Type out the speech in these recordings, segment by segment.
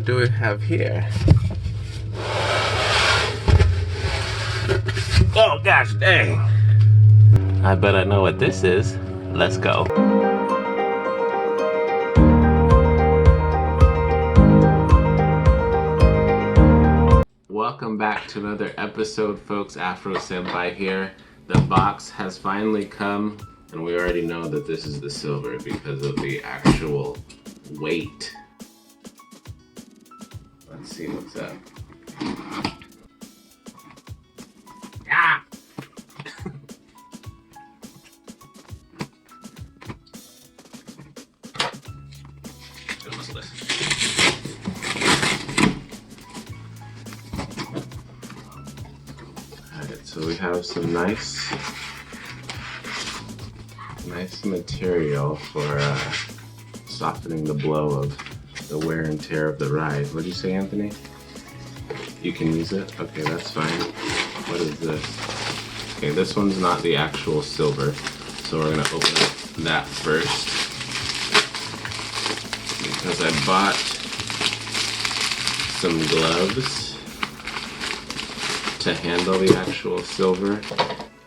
what do we have here? Oh gosh dang! I bet I know what this is. Let's go. Welcome back to another episode, folks. Afro Senpai here. The box has finally come, and we already know that this is the silver because of the actual weight. Let's see what's up. Ah! Alright, so we have some nice material for softening the blow of the wear and tear of the ride. What did you say, Anthony? You can use it? Okay, that's fine. What is this? Okay, this one's not the actual silver, so we're gonna open that first because I bought some gloves to handle the actual silver.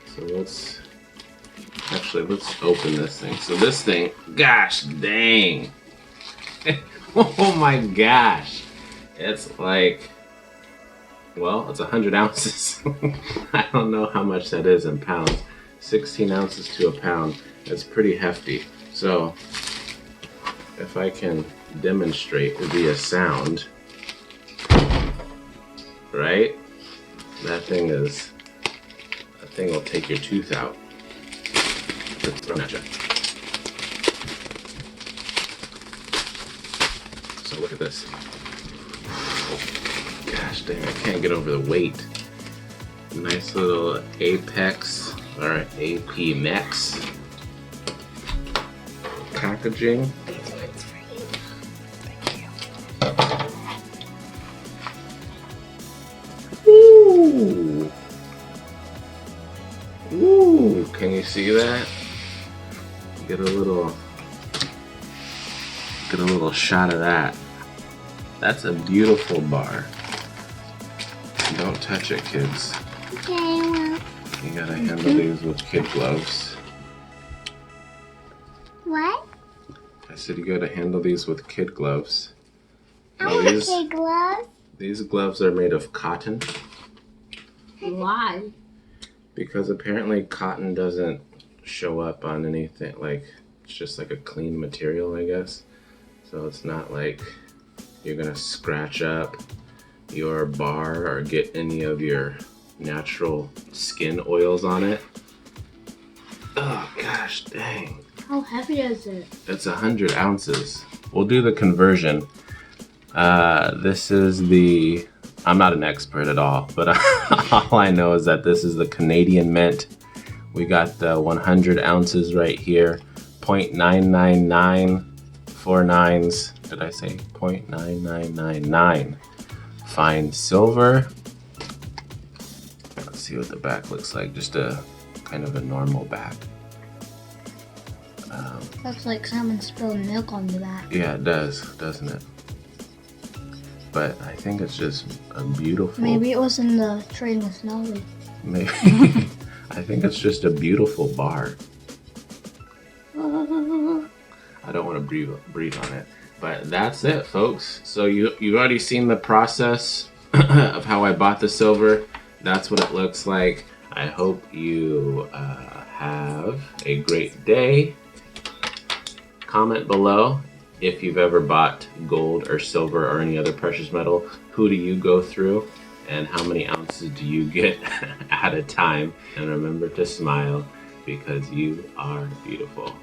So let's open this thing. So this thing, gosh dang. Oh my gosh. It's like, well, it's 100 ounces. I don't know how much that is in pounds. 16 ounces to a pound. That's pretty hefty. So if I can demonstrate via sound, right? That thing will take your tooth out. It's thrown at you. So look at this. Gosh dang, I can't get over the weight. Nice little Apex or AP Max packaging. Ooh. Ooh, can you see that? Get a little shot of that. That's a beautiful bar. Don't touch it, kids. Okay, well. You gotta handle these with kid gloves. What? I said you gotta handle these with kid gloves. I want kid gloves. These gloves are made of cotton. Why? Because apparently cotton doesn't show up on anything, like it's just like a clean material, I guess. So it's not like you're gonna scratch up your bar or get any of your natural skin oils on it. Oh gosh dang. How heavy is it? It's 100 ounces. We'll do the conversion. This is the, I'm not an expert at all, but all I know is that this is the Canadian mint. We got the 100 ounces right here, 0.99949s. Did I say 0.9999? Fine silver. Let's see what the back looks like. Just a kind of a normal back. Looks like someone spilled milk on the back. Yeah, it does, doesn't it? But I think it's just a beautiful. Maybe it was in the train with Snowy. Maybe. I think it's just a beautiful bar. I don't want to breathe on it. But that's it, folks. So you've already seen the process of how I bought the silver. That's what it looks like. I hope you have a great day. Comment below if you've ever bought gold or silver or any other precious metal. Who do you go through? And how many ounces do you get at a time? And remember to smile because you are beautiful.